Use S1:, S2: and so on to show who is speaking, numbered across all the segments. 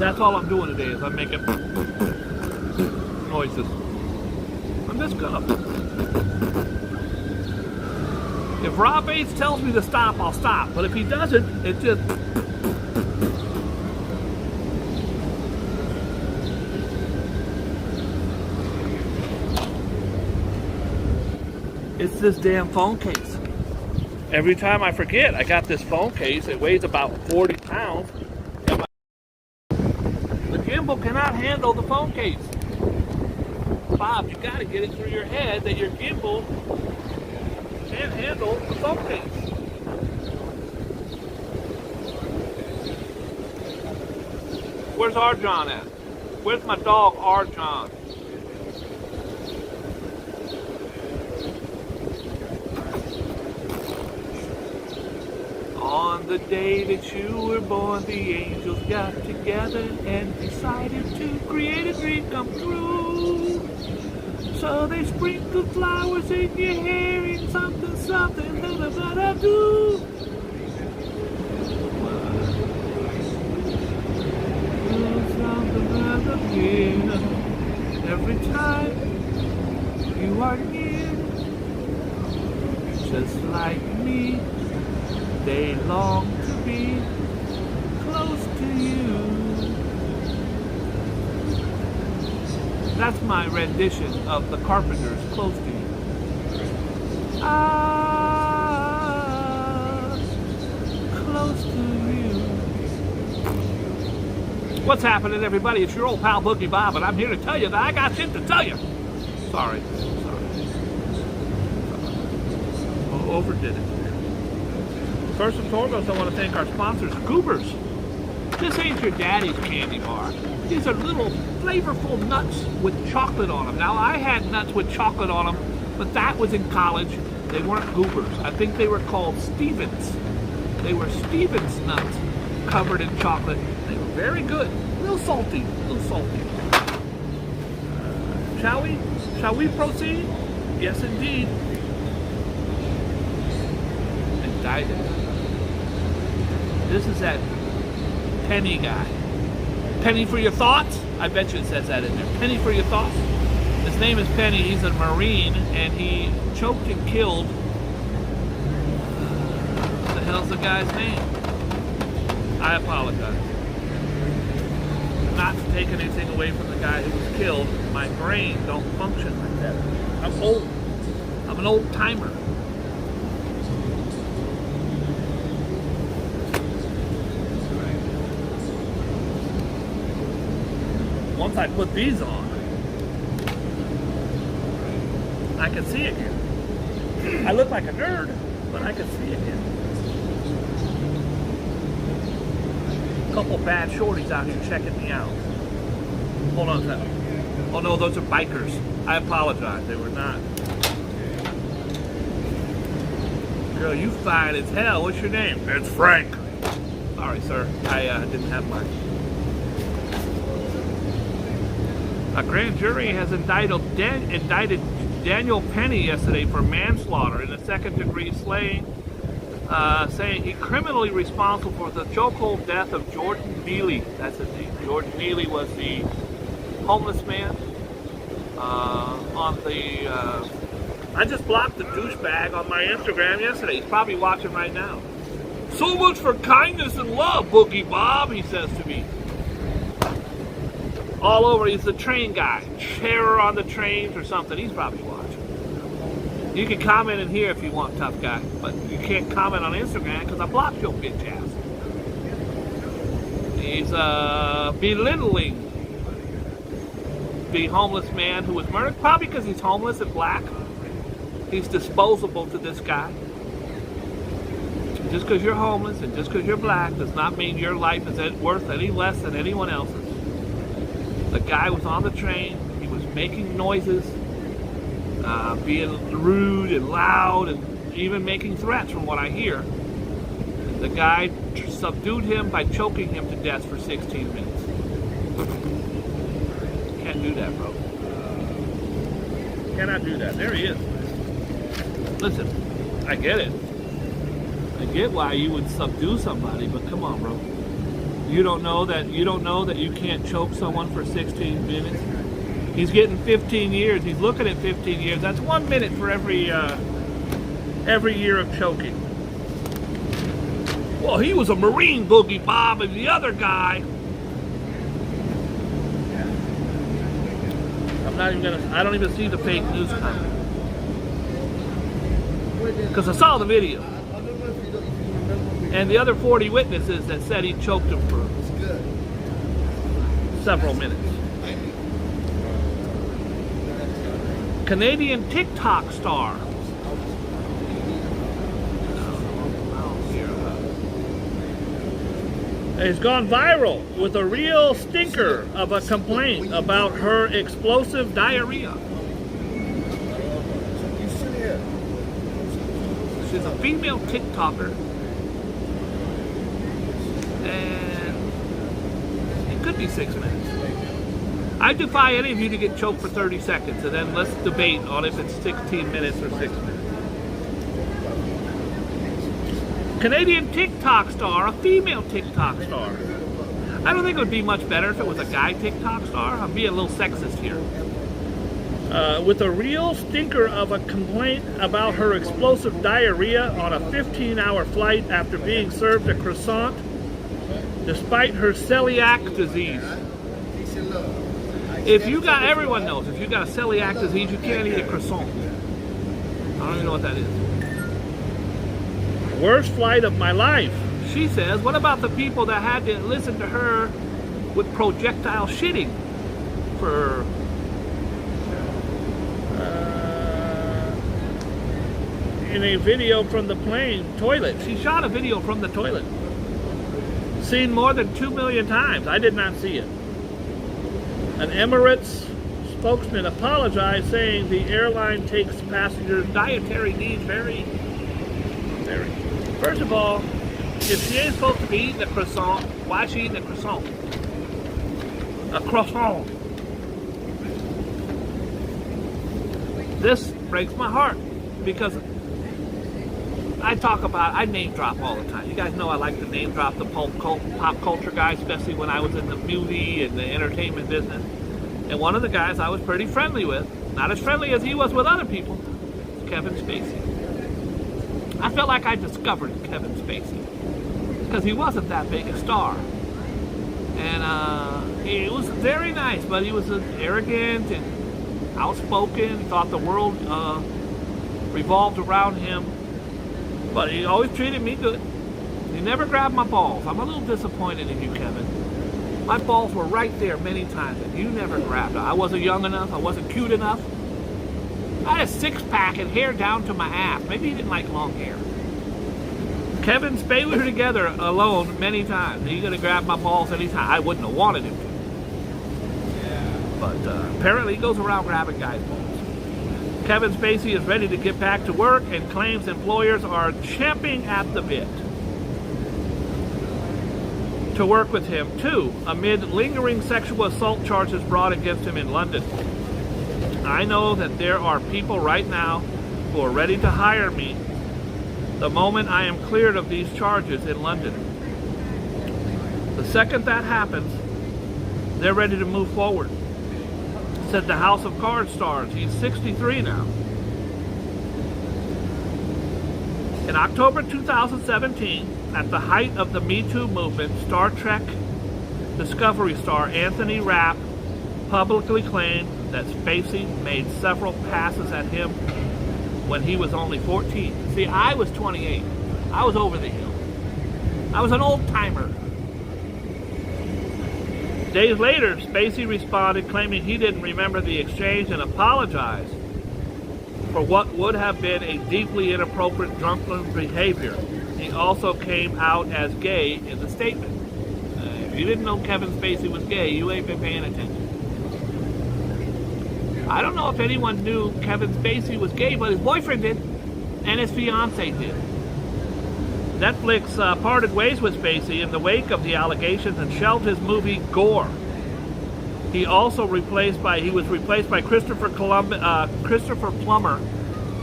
S1: That's all I'm doing today is I'm making noises. I'm just gonna. If Rob Bates tells me to stop, I'll stop. But if he doesn't, it just. It's this damn phone case. Every time I forget, I got this phone case. It weighs about 40 pounds. And the gimbal cannot handle the phone case. Bob, you got to get it through your head that your gimbal can't handle the phone case. Where's Arjon at? Where's my dog Arjon? On the day that you were born, the angels got together and decided to create a dream come true. So they sprinkled flowers in your hair and something, something, da-da-da-da-do. Every time you are near, just like me, they long to be close to you. That's my rendition of the Carpenters' Close to You. Ah, close to you. What's happening, everybody? It's your old pal Boogie Bob, and I'm here to tell you that I got shit to tell you. Sorry. Oh, overdid it. First and foremost, I want to thank our sponsors, Goobers. This ain't your daddy's candy bar. These are little flavorful nuts with chocolate on them. Now, I had nuts with chocolate on them, but that was in college. They weren't Goobers. I think they were called Stevens. They were Stevens nuts covered in chocolate. They were very good. A little salty. Shall we? Shall we proceed? Yes, indeed. Indicted. This is that Penny guy. Penny for your thoughts? I bet you it says that in there. Penny for your thoughts? His name is Penny. He's a Marine, and he choked and killed. What the hell's the guy's name? I apologize. Not to take anything away from the guy who was killed. My brain don't function like that. I'm old. I'm an old timer. Once I put these on, I can see again. I look like a nerd, but I can see again. A couple bad shorties out here checking me out. Hold on a second. Oh no, those are bikers. I apologize, they were not. Girl, you fine as hell. What's your name? It's Frank. Sorry, sir. I didn't have mine. A grand jury has indicted Daniel Penny yesterday for manslaughter in a second-degree slaying, saying he criminally responsible for the chokehold death of Jordan Neely. That's his name. Jordan Neely was the homeless man on the... I just blocked the douchebag on my Instagram yesterday. He's probably watching right now. So much for kindness and love, Boogie Bob, he says to me. All over, he's the train guy. Terror on the trains or something. He's probably watching. You can comment in here if you want, tough guy. But you can't comment on Instagram because I blocked your bitch ass. He's belittling the homeless man who was murdered. Probably because he's homeless and black. He's disposable to this guy. Just because you're homeless and just because you're black does not mean your life is worth any less than anyone else's. The guy was on the train, he was making noises, being rude and loud, and even making threats from what I hear. The guy subdued him by choking him to death for 16 minutes. Can't do that, bro. Cannot do that. There he is. Listen, I get it. I get why you would subdue somebody, but come on, bro. You don't know that you can't choke someone for 16 minutes. He's getting 15 years. He's looking at 15 years. That's 1 minute for every year of choking. Well, he was a Marine, Boogie Bob, and the other guy. I don't even see the fake news coming. Because I saw the video. And the other 40 witnesses that said he choked him for several minutes. Canadian TikTok star. Has gone viral with a real stinker of a complaint about her explosive diarrhea. She's a female TikToker. And it could be 6 minutes. I defy any of you to get choked for 30 seconds, and then let's debate on if it's 16 minutes or 6 minutes. Canadian TikTok star, a female TikTok star. I don't think it would be much better if it was a guy TikTok star. I'm being a little sexist here. With a real stinker of a complaint about her explosive diarrhea on a 15-hour flight after being served a croissant despite her celiac disease. Everyone knows, if you got a celiac disease, you can't eat a croissant. I don't even know what that is. Worst flight of my life, she says. What about the people that had to listen to her with projectile shitting for in a video from the plane toilet? She shot a video from the toilet. Seen more than 2 million times. I did not see it. An Emirates spokesman apologized, saying the airline takes passengers' dietary needs very. First of all, if she ain't supposed to be eating a croissant, why is she eating a croissant? A croissant. This breaks my heart because I name drop all the time. You guys know I like to name drop the pop culture guys, especially when I was in the movie and the entertainment business. And one of the guys I was pretty friendly with, not as friendly as he was with other people, is Kevin Spacey. I felt like I discovered Kevin Spacey because he wasn't that big a star. And he was very nice, but he was arrogant and outspoken, thought the world revolved around him. But he always treated me good. He never grabbed my balls. I'm a little disappointed in you, Kevin. My balls were right there many times, and you never grabbed them. I wasn't young enough. I wasn't cute enough. I had a six-pack and hair down to my ass. Maybe he didn't like long hair. Kevin Spacey, we were together alone many times. He could have grabbed my balls anytime. I wouldn't have wanted him to. But apparently he goes around grabbing guys' balls. Kevin Spacey is ready to get back to work and claims employers are champing at the bit to work with him, too, amid lingering sexual assault charges brought against him in London. I know that there are people right now who are ready to hire me the moment I am cleared of these charges in London. The second that happens, they're ready to move forward, said the House of Cards star. He's 63 now. In October 2017, at the height of the Me Too movement, Star Trek Discovery star Anthony Rapp publicly claimed that Spacey made several passes at him when he was only 14. See, I was 28. I was over the hill. I was an old-timer. Days later, Spacey responded, claiming he didn't remember the exchange and apologized for what would have been a deeply inappropriate drunken behavior. He also came out as gay in the statement. If you didn't know Kevin Spacey was gay, you ain't been paying attention. I don't know if anyone knew Kevin Spacey was gay, but his boyfriend did, and his fiance did. Netflix parted ways with Spacey in the wake of the allegations and shelved his movie Gore. He was replaced by Christopher Plummer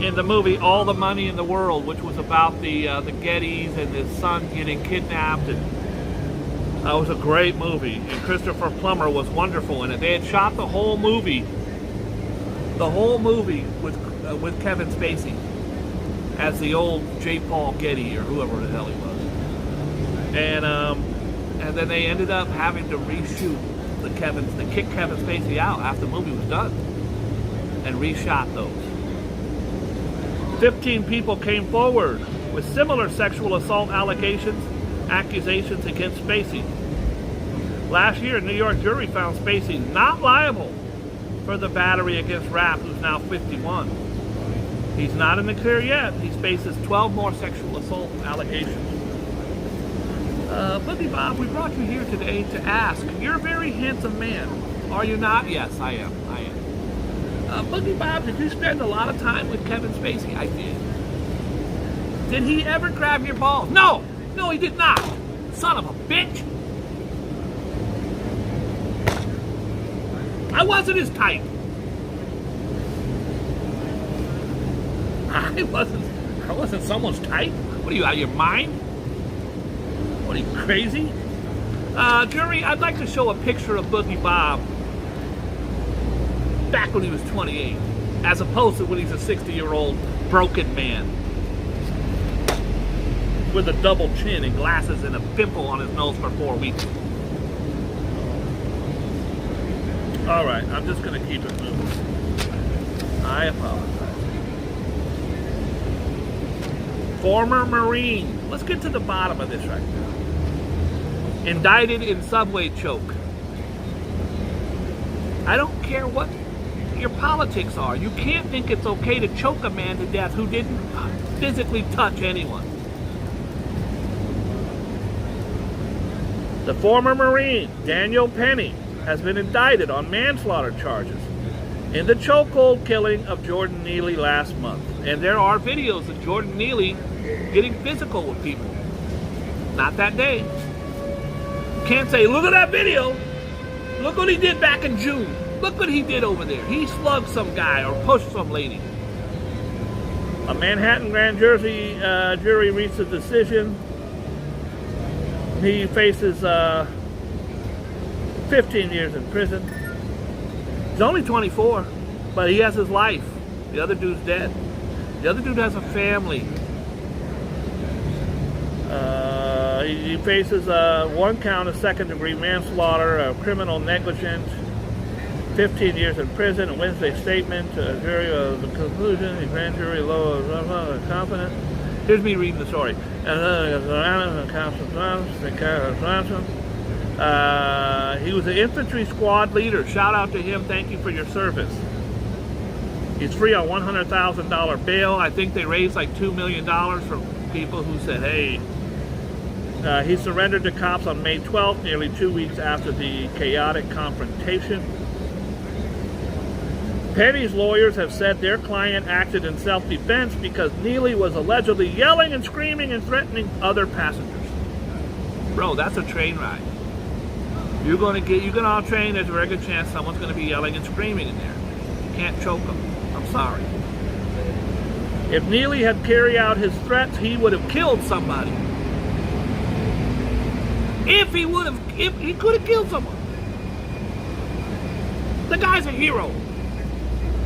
S1: in the movie All the Money in the World, which was about the Gettys and his son getting kidnapped. And That was a great movie, and Christopher Plummer was wonderful in it. They had shot the whole movie with Kevin Spacey as the old J. Paul Getty or whoever the hell he was, and then they ended up having to reshoot they kicked Kevin Spacey out after the movie was done and reshot those. 15 people came forward with similar sexual assault accusations against Spacey. Last year, a New York jury found Spacey not liable for the battery against Rapp, who's now 51. He's not in the clear yet. He faces 12 more sexual assault allegations. Boogie Bob, we brought you here today to ask, you're a very handsome man. Are you not? Yes, I am. Boogie Bob, did you spend a lot of time with Kevin Spacey? I did. Did he ever grab your balls? No, he did not. Son of a bitch. I wasn't his type. I wasn't someone's type. What are you, out of your mind? What are you, crazy? Jury, I'd like to show a picture of Boogie Bob back when he was 28, as opposed to when he's a 60-year-old broken man with a double chin and glasses and a pimple on his nose for 4 weeks. All right, I'm just going to keep it moving. I apologize. Former Marine. Let's get to the bottom of this right now. Indicted in subway choke. I don't care what your politics are. You can't think it's okay to choke a man to death who didn't physically touch anyone. The former Marine, Daniel Penny, has been indicted on manslaughter charges in the chokehold killing of Jordan Neely last month. And there are videos of Jordan Neely getting physical with people. Not that day. Can't say, look at that video. Look what he did back in June. Look what he did over there. He slugged some guy or pushed some lady. A Manhattan grand jury reached a decision. He faces 15 years in prison. He's only 24, but he has his life. The other dude's dead. The other dude has a family. He faces one count of second-degree manslaughter, criminal negligence, 15 years in prison. A Wednesday statement, jury of the conclusion, the grand jury low confident. Here's me reading the story. He was an infantry squad leader. Shout out to him. Thank you for your service. He's free on $100,000 bail. I think they raised like $2 million from people who said, hey. He surrendered to cops on May 12th, nearly 2 weeks after the chaotic confrontation. Penny's lawyers have said their client acted in self-defense because Neely was allegedly yelling and screaming and threatening other passengers. Bro, that's a train ride. You're gonna all train, there's a very good chance someone's gonna be yelling and screaming in there. You can't choke them. I'm sorry. If Neely had carried out his threats, he would have killed somebody. If he could have killed someone. The guy's a hero.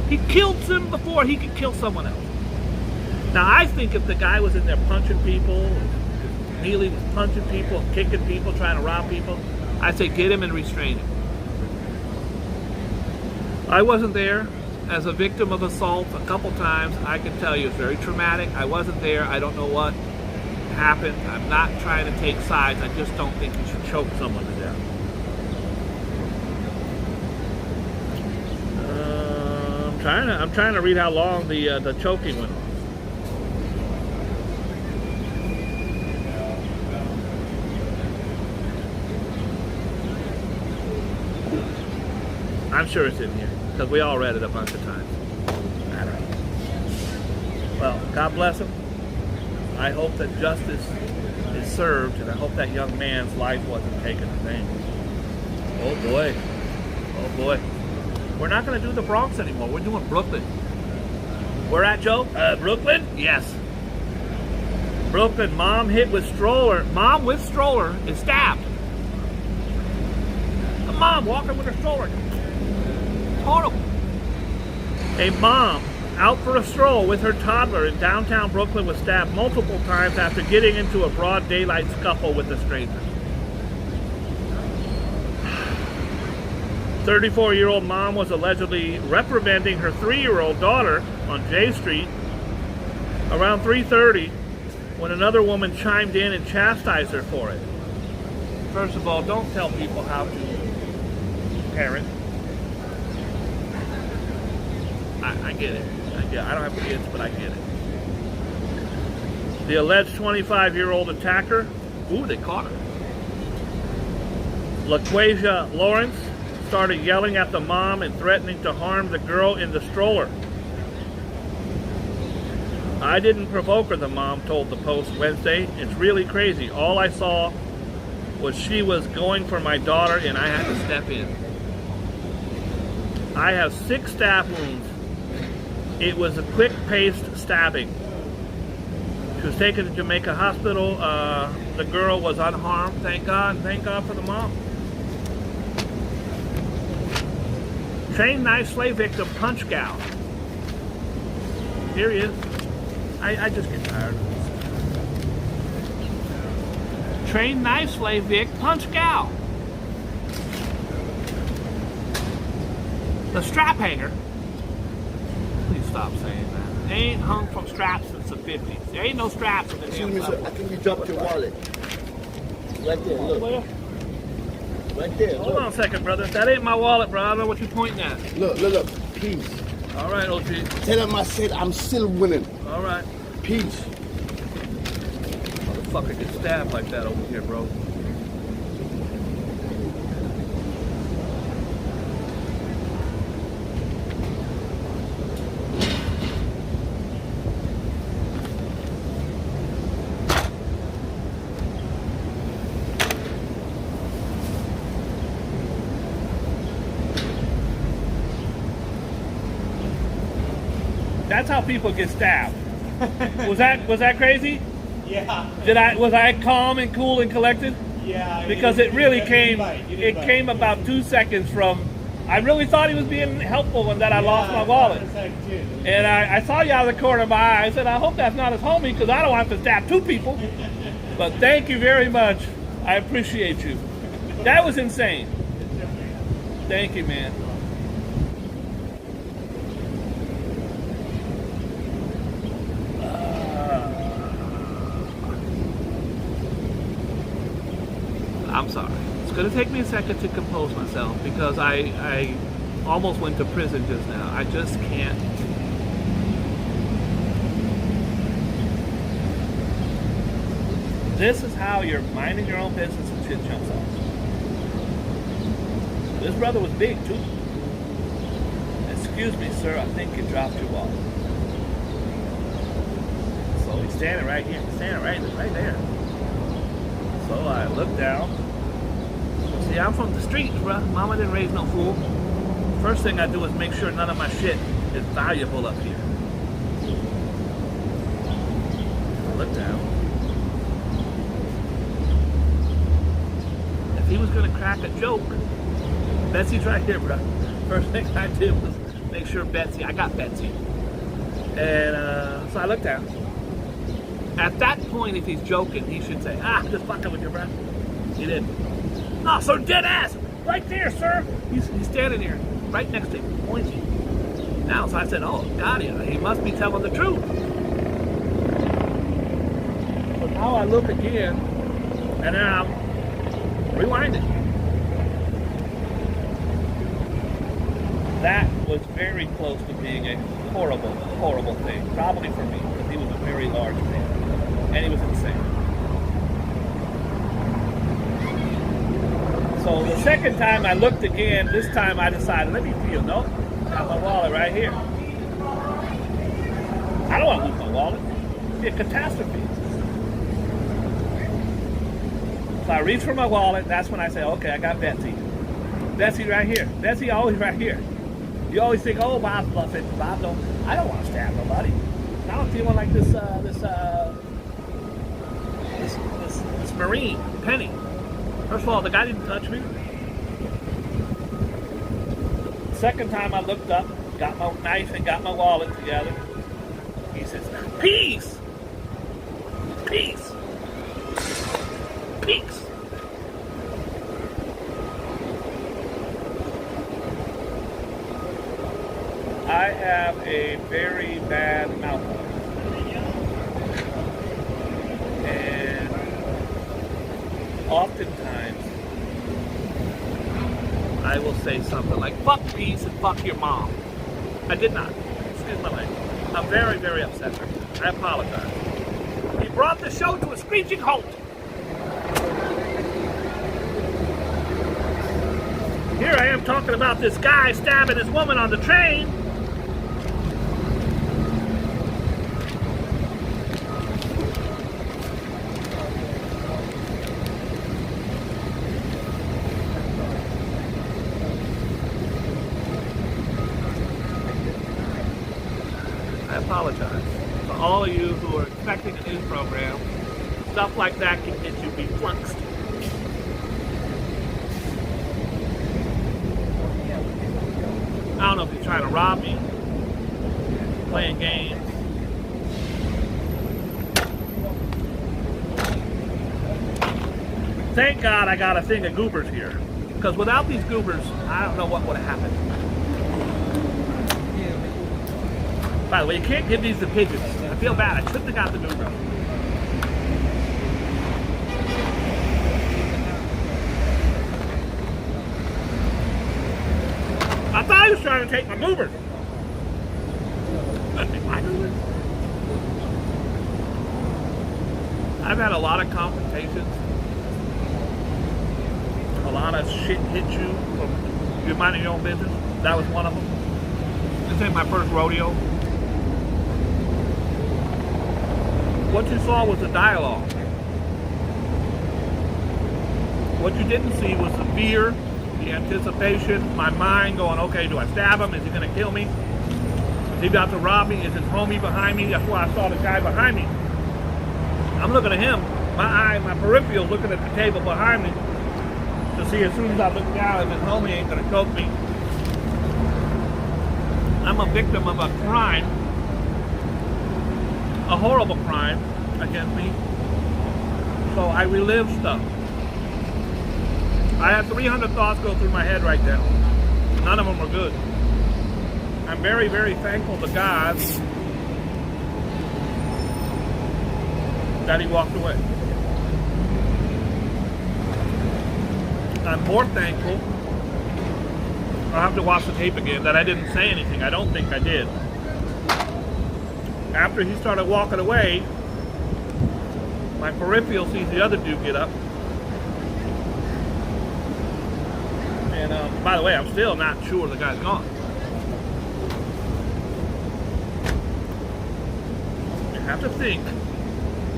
S1: He killed him before he could kill someone else. Now, I think if the guy was in there punching people, Neely was punching people, kicking people, trying to rob people, I'd say get him and restrain him. I wasn't there as a victim of assault a couple times. I can tell you it's very traumatic. I wasn't there. I don't know what happened. I'm not trying to take sides. I just don't think you should choke someone to death. I'm trying to read how long the choking went on. I'm sure it's in here because we all read it a bunch of times. I don't know. Well, God bless him. I hope that justice is served, and I hope that young man's life wasn't taken in vain. Oh boy. Oh boy. We're not going to do the Bronx anymore. We're doing Brooklyn. Where at, Joe? Brooklyn? Yes. Brooklyn. Mom hit with stroller. Mom with stroller is stabbed. mom walking with her stroller. Horrible. A mom out for a stroll with her toddler in downtown Brooklyn was stabbed multiple times after getting into a broad daylight scuffle with a stranger. 34-year-old mom was allegedly reprimanding her 3-year-old daughter on J Street around 3:30 when another woman chimed in and chastised her for it. First of all, don't tell people how to parent. I get it. I don't have kids, but I get it. The alleged 25-year-old attacker, they caught her. LaQuasia Lawrence started yelling at the mom and threatening to harm the girl in the stroller. I didn't provoke her, the mom told the Post Wednesday. It's really crazy. All I saw was she was going for my daughter and I had to step in. I have 6 stab wounds. It was a quick-paced stabbing. She was taken to Jamaica Hospital. The girl was unharmed. Thank God. Thank God for the mom. Trained knife slave victim punch gal. Here he is. I just get tired of this. Trained knife slave vic punch gal. The strap hanger. Please stop saying that. They ain't hung from straps since the 50s. There ain't no straps in the damn subway.
S2: I think you dropped your wallet. Right there, look. Right there,
S1: Hold on a second, brother. That ain't my wallet, bro. I don't know what you're pointing at.
S2: Look. Peace.
S1: All right, OG.
S2: Tell him I said I'm still winning.
S1: All right.
S2: Peace.
S1: Motherfucker get stabbed like that over here, bro. That's how people get stabbed. Was that crazy?
S3: Yeah.
S1: Was I calm and cool and collected?
S3: Yeah.
S1: Because it really came about 2 seconds from I really thought he was being helpful and that I lost my wallet. And I saw you out of the corner of my eye. I said, I hope that's not his homie because I don't have to stab 2 people. But thank you very much. I appreciate you. That was insane. Thank you, man. I'm sorry. It's going to take me a second to compose myself because I almost went to prison just now. I just can't. This is how you're minding your own business and shit jumps off. This brother was big too. Excuse me, sir, I think you dropped your wallet. So he's standing right here. He's standing right there. So I look down. See, I'm from the streets, bruh. Mama didn't raise no fool. First thing I do is make sure none of my shit is valuable up here. I look down. If he was gonna crack a joke, Betsy's right here, bruh. First thing I did was make sure I got Betsy. And so I look down. At that point, if he's joking, he should say, just fucking with your breath. He didn't. No, sir, dead ass. Right there, sir. He's standing there, right next to him, pointing. Now, so I said, oh, got him. He must be telling the truth. So now I look again, and then I'm rewinding. That was very close to being a horrible, horrible thing. Probably for me, because he was a very large man. And he was insane. So the second time I looked again, this time I decided, let me feel. Nope, got my wallet right here. I don't want to lose my wallet. It'd be a catastrophe. So I reach for my wallet. That's when I say, okay, I got Betsy. Betsy right here. Betsy always right here. You always think, oh, Bob's bluffing. Bob don't. I don't want to stab nobody. I don't feel like this Marine, Penny. First of all, the guy didn't touch me. Second time I looked up, got my knife and got my wallet together. He says, peace! Peace! Peace! I have a very bad mouth. And oftentimes I will say something like, fuck peace and fuck your mom. I did not. Excuse my language. I'm very, very upset. I apologize. He brought the show to a screeching halt. Here I am talking about this guy stabbing his woman on the train. I apologize for all of you who are expecting a news program. Stuff like that can get you befluxed. I don't know if he's trying to rob me, playing games. Thank God I got a thing of goobers here. Because without these goobers, I don't know what would have happened. By the way, you can't give these to pigeons. I feel bad. I shouldn't have got the goobers. I thought he was trying to take my goobers. I've had a lot of confrontations. A lot of shit hit you from you minding your own business. That was one of them. This ain't my first rodeo. What you saw was the dialogue. What you didn't see was the fear, the anticipation, my mind going, okay, do I stab him? Is he going to kill me? Is he about to rob me? Is his homie behind me? That's why I saw the guy behind me. I'm looking at him. My peripheral looking at the table behind me to see as soon as I look down if his homie ain't going to choke me. I'm a victim of a crime, a horrible crime against me. So I relive stuff. I had 300 thoughts go through my head right now. None of them were good. I'm very, very thankful to God that he walked away. I'm more thankful, I'll have to watch the tape again, that I didn't say anything. I don't think I did. After he started walking away, my peripheral sees the other dude get up. And by the way, I'm still not sure the guy's gone. You have to think,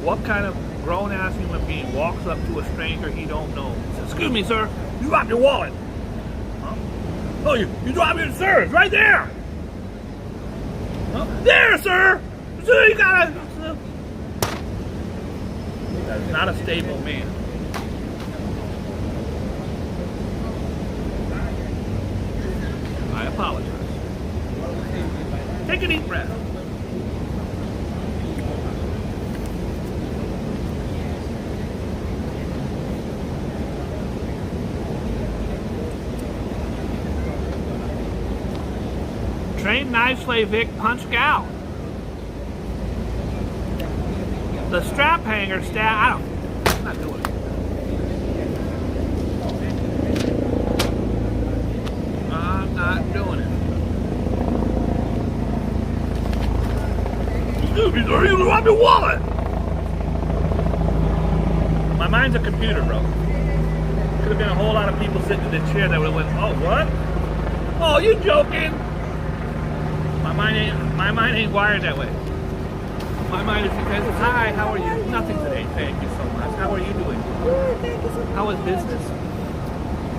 S1: what kind of grown-ass human being walks up to a stranger he don't know? Says, excuse me, sir, you dropped your wallet. Huh? Oh, you dropped it, sir. It's right there. Huh? There, sir. So you gotta. That is not a stable man. I apologize. Take a deep breath. Trained knife slave Vic punched gal. The strap hanger I'm not doing it. I'm not doing it. Excuse me, sir, you dropped your wallet. My mind's a computer, bro. Could have been a whole lot of people sitting in the chair that would have went, oh, what? Oh, you joking? My mind ain't wired that way. My mind is because, hi, how are you? Nothing today, thank you so much. How are you doing?
S3: Good, thank you so much.
S1: How is business?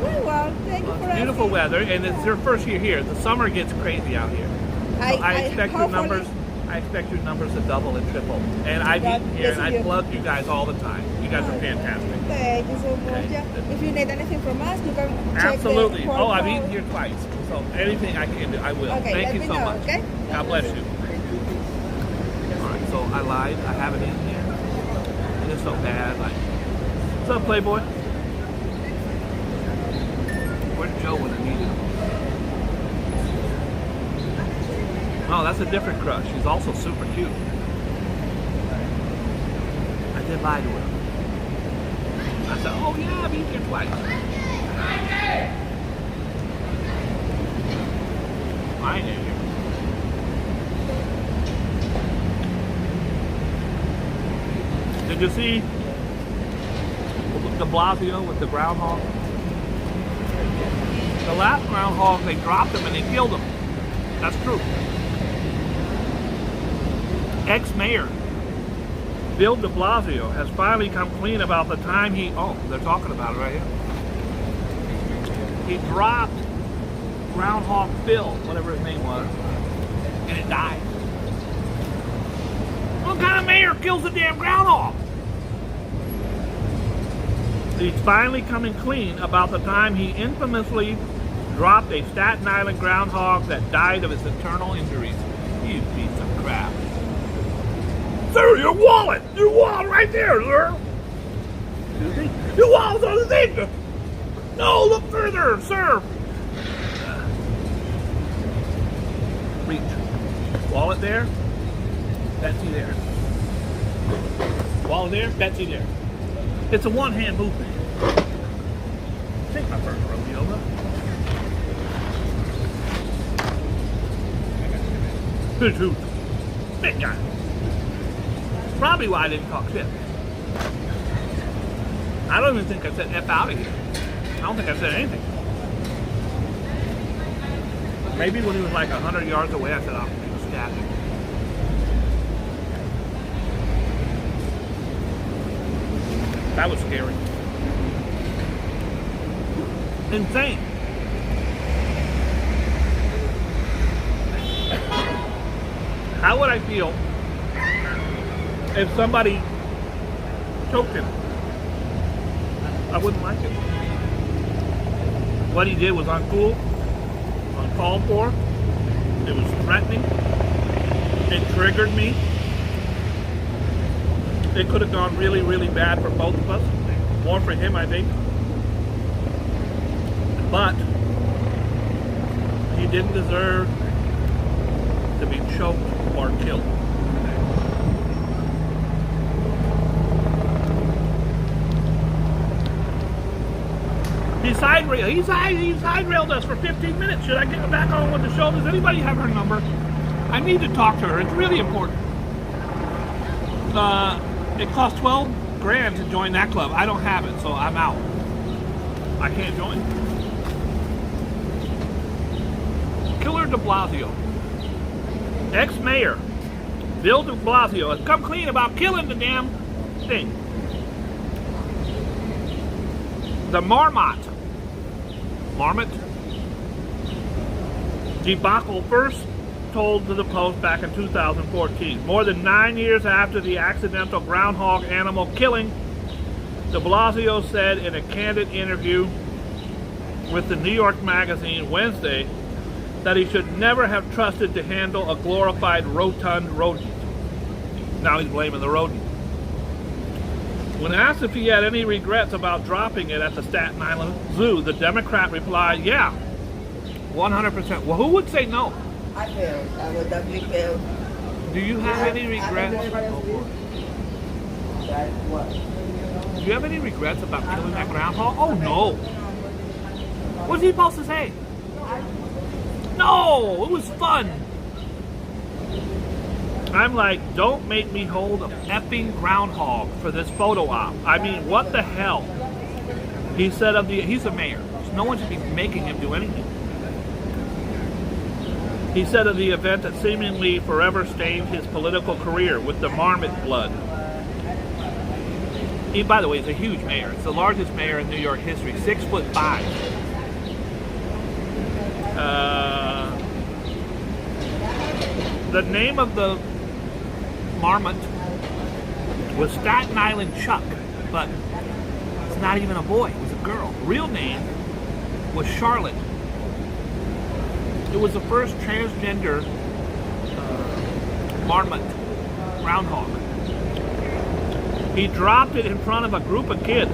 S3: Very well, thank you for asking.
S1: Beautiful weather, and it's your first year here. The summer gets crazy out here. So I expect the numbers. I expect your numbers to double and triple. And I've eaten here, and I plug you guys all the time. You guys are fantastic.
S3: Thank you so much.
S1: Okay.
S3: Yeah. If you need anything from us, you can check
S1: Absolutely.
S3: the
S1: Oh, I've
S3: portal.
S1: eaten here twice. So anything I can do, I will.
S3: Okay,
S1: Thank
S3: let
S1: you
S3: me
S1: so
S3: know,
S1: much.
S3: okay?
S1: God bless you. All right, so I lied. I haven't eaten here. And it's so bad. Like, what's up, Playboy? Where's Joe when I need him? Oh, that's a different crush. She's also super cute. I did lie to her. I said, oh yeah, I've eaten here twice. I ain't here. Did you see de Blasio with the groundhog? The last groundhog, they dropped him and they killed him. That's true. Ex-mayor Bill de Blasio has finally come clean about the time they're talking about it right here. He dropped Groundhog Phil, whatever his name was, and it died. What kind of mayor kills a damn groundhog? He's finally coming clean about the time he infamously dropped a Staten Island groundhog that died of its internal injuries. You piece of crap. Sir, your wallet! Your wallet right there, sir! Your wallet's on the thing! No, look further, sir! Reach. Wallet there, Betsy there. Wallet there, Betsy there. It's a one-hand movement. Take my first rodeo, though. Good hoot. Big guy. Probably why I didn't talk shit. I don't even think I said F out of here. I don't think I said anything. Maybe when he was like 100 yards away, I said, oh, he was stabbing. That was scary. Insane. How would I feel if somebody choked him? I wouldn't like it. What he did was uncool, uncalled for. It was threatening. It triggered me. It could have gone really, really bad for both of us. More for him, I think. But he didn't deserve to be choked or killed. He side railed us for 15 minutes. Should I get back on with the show? Does anybody have her number? I need to talk to her. It's really important. It costs 12 grand to join that club. I don't have it, so I'm out. I can't join. Killer de Blasio. Ex-mayor Bill de Blasio has come clean about killing the damn thing. The marmot debacle first told to the Post back in 2014. More than 9 years after the accidental groundhog animal killing, de Blasio said in a candid interview with the New York Magazine Wednesday that he should never have trusted to handle a glorified rotund rodent. Now he's blaming the rodent. When asked if he had any regrets about dropping it at the Staten Island Zoo, the Democrat replied, yeah, 100%. Well, who would say no?
S3: I failed. I would definitely fail.
S1: Do you have any regrets? Do you have any regrets about killing that groundhog? Oh, no. What's he supposed to say? No, it was fun. I'm like, don't make me hold a effing groundhog for this photo op. I mean, what the hell? He said he's a mayor. So no one should be making him do anything. He said of the event that seemingly forever stained his political career with the marmot blood. He, by the way, is a huge mayor. It's the largest mayor in New York history, 6'5". The name of the Marmot was Staten Island Chuck, but it's not even a boy, it was a girl. Real name was Charlotte. It was the first transgender marmot, groundhog. He dropped it in front of a group of kids,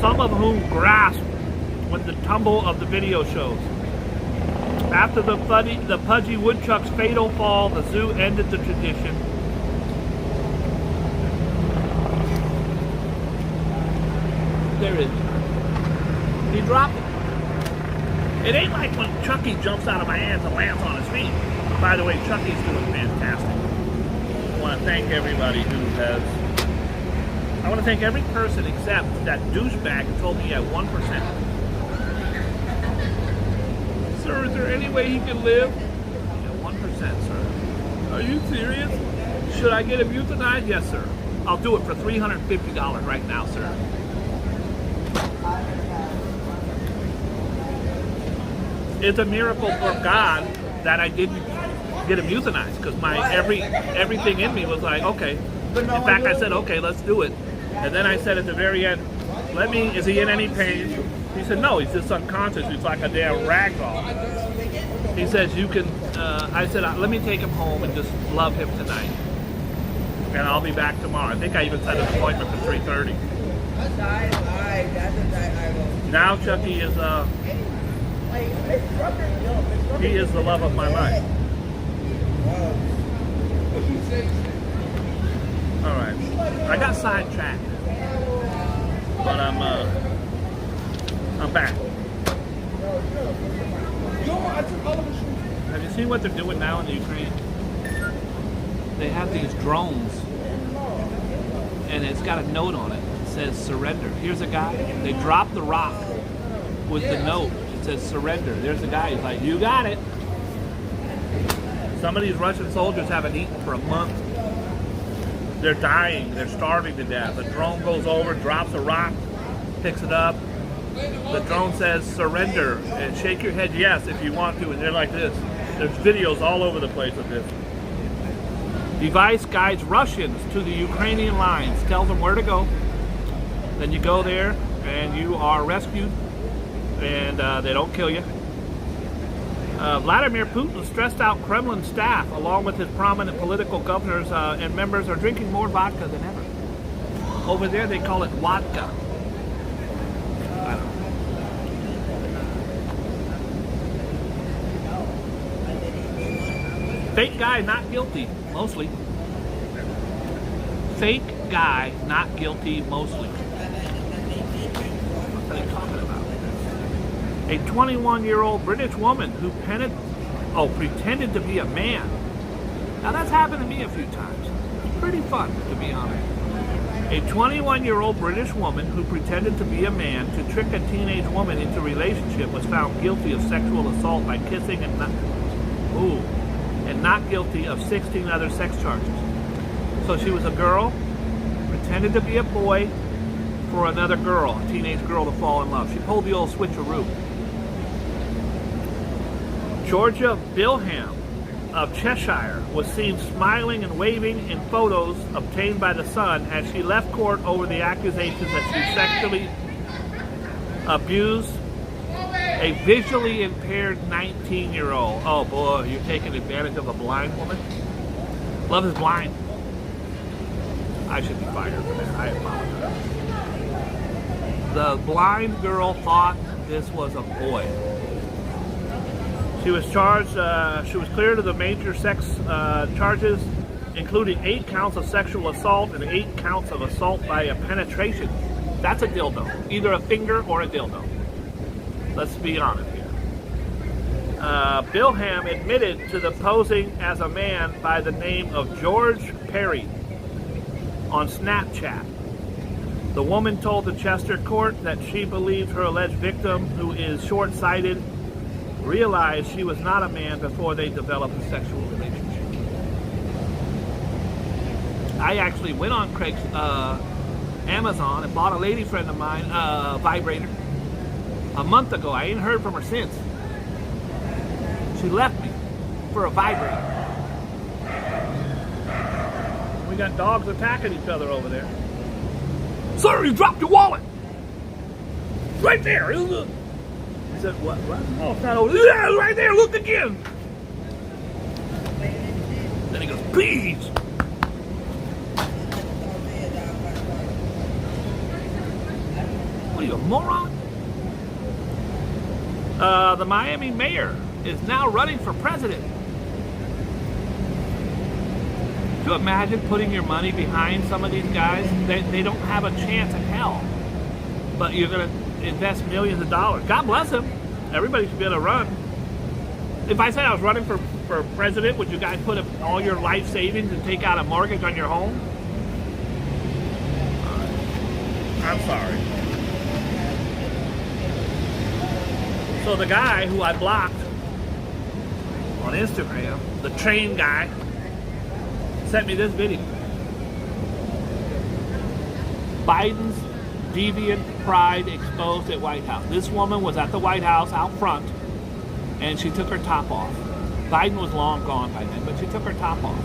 S1: some of whom grasped when the tumble of the video shows. After the pudgy woodchuck's fatal fall, the zoo ended the tradition. There it is. He dropped it. It ain't like when Chucky jumps out of my hands and lands on his feet. By the way, Chucky's doing fantastic. I want to thank everybody who has... I want to thank every person except that douchebag who told me he had 1%. Sir, is there any way he can live? Yeah, 1%, sir. Are you serious? Should I get him euthanized? Yes, sir. I'll do it for $350 right now, sir. It's a miracle for God that I didn't get him euthanized, because my everything in me was like, okay. In fact, I said, okay, let's do it. And then I said at the very end, is he in any pain? He said, no, he's just unconscious. He's like a damn rag doll. He says, you can, I said, let me take him home and just love him tonight. And I'll be back tomorrow. I think I even set an appointment for 3:30. Now Chucky is, he is the love of my life. All right, I got sidetracked, but I'm back. Have you seen what they're doing now in the Ukraine? They have these drones, and it's got a note on it. It says surrender. Here's a guy. They dropped the rock with the note. It says surrender. There's a guy. He's like, you got it. Some of these Russian soldiers haven't eaten for a month. They're dying. They're starving to death. The drone goes over, drops a rock, picks it up. The drone says surrender, and shake your head yes if you want to, and they're like this. There's videos all over the place of this. Device guides Russians to the Ukrainian lines, tells them where to go. Then you go there and you are rescued, and they don't kill you. Vladimir Putin's stressed out Kremlin staff, along with his prominent political governors and members, are drinking more vodka than ever. Over there they call it vodka. I don't know. Fake guy not guilty, mostly. Fake guy not guilty, mostly. What are they talking about? A 21-year-old British woman who pretended to be a man. Now that's happened to me a few times. It's pretty fun, to be honest. A 21-year-old British woman who pretended to be a man to trick a teenage woman into a relationship was found guilty of sexual assault by kissing and not guilty of 16 other sex charges. So she was a girl, pretended to be a boy for another girl, a teenage girl, to fall in love. She pulled the old switcheroo. Georgia Bilham of Cheshire was seen smiling and waving in photos obtained by The Sun as she left court over the accusations that she sexually abused a visually impaired 19-year-old. Oh boy, you're taking advantage of a blind woman? Love is blind. I should be fired for that. I apologize. The blind girl thought this was a boy. She was charged, she was cleared of the major sex charges, including 8 counts of sexual assault and 8 counts of assault by a penetration. That's a dildo. Either a finger or a dildo. Let's be honest here. Bilham admitted to the posing as a man by the name of George Perry on Snapchat. The woman told the Chester court that she believed her alleged victim, who is short-sighted, realized she was not a man before they developed a sexual relationship. I actually went on Craig's Amazon and bought a lady friend of mine a vibrator a month ago. I ain't heard from her since. She left me for a vibrator. We got dogs attacking each other over there. Sir, you dropped your wallet. Right there, isn't it? He said, what? Oh, it's not over there. Yeah, right there, look again. Then he goes, please. What are you, a moron? The Miami mayor is now running for president. Do you imagine putting your money behind some of these guys? They don't have a chance in hell. But you're going to invest millions of dollars. God bless them. Everybody should be able to run. If I said I was running for president, would you guys put up all your life savings and take out a mortgage on your home? I'm sorry. So the guy who I blocked on Instagram, the train guy, sent me this video. Biden's deviant pride exposed at White House. This woman was at the White House out front, and she took her top off. Biden was long gone by then, but she took her top off.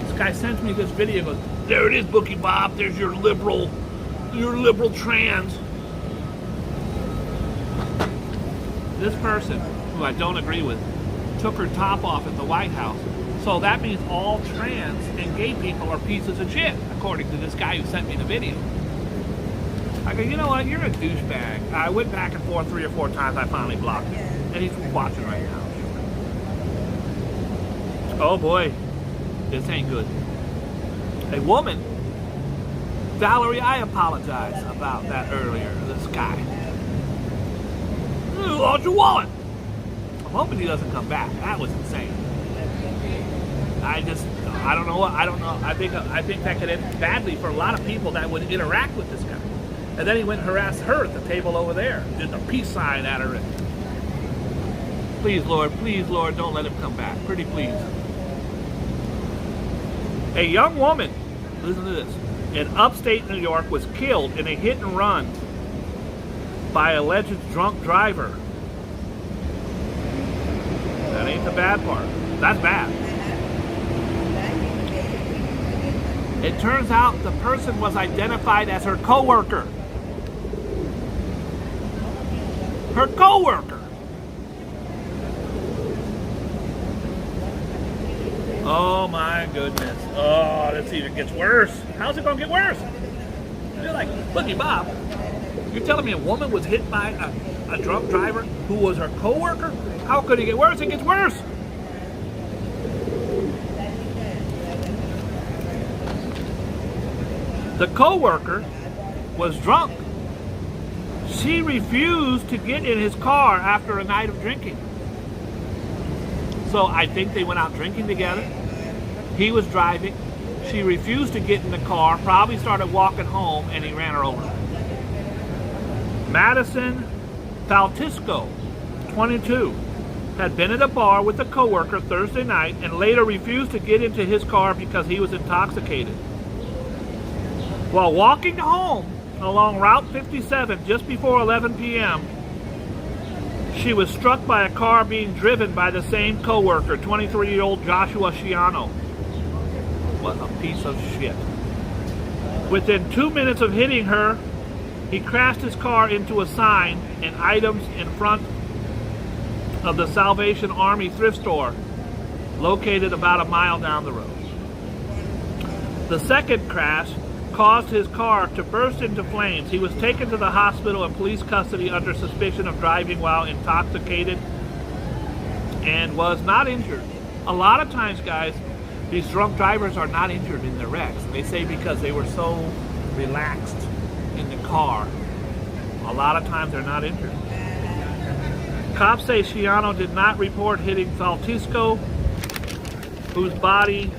S1: This guy sends me this video, goes, there it is, Boogie Bob, there's your liberal trans. This person, who I don't agree with, took her top off at the White House. So that means all trans and gay people are pieces of shit, according to this guy who sent me the video. I go, you know what, you're a douchebag. I went back and forth 3 or 4 times, I finally blocked him. And he's watching right now. Oh boy, this ain't good. A woman, Valerie, I apologize about that earlier, this guy. You lost your wallet. I'm hoping he doesn't come back. That was insane. I don't know. I think that could end badly for a lot of people that would interact with this guy. And then he went and harassed her at the table over there. Did the peace sign at her. Please, Lord, don't let him come back. Pretty please. A young woman, listen to this, in upstate New York was killed in a hit and run by alleged drunk driver. That ain't the bad part. That's bad. It turns out the person was identified as her co-worker. Her co-worker. Oh my goodness. Oh, this even gets worse. How's it gonna get worse? You're like, Boogie Bob, you're telling me a woman was hit by a drunk driver who was her co-worker? How could it get worse? It gets worse. The co-worker was drunk. She refused to get in his car after a night of drinking. So I think they went out drinking together. He was driving. She refused to get in the car, probably started walking home, and he ran her over. Madison Faltisco, 22, had been at a bar with a coworker Thursday night and later refused to get into his car because he was intoxicated. While walking home along Route 57 just before 11 p.m., she was struck by a car being driven by the same coworker, 23-year-old Joshua Shiano. What a piece of shit. Within 2 minutes of hitting her, he crashed his car into a sign and items in front of the Salvation Army thrift store, located about a mile down the road. The second crash caused his car to burst into flames. He was taken to the hospital in police custody under suspicion of driving while intoxicated and was not injured. A lot of times, guys, these drunk drivers are not injured in their wrecks. They say because they were so relaxed in the car. A lot of times they're not injured. Cops say Shiano did not report hitting Faltisco, whose body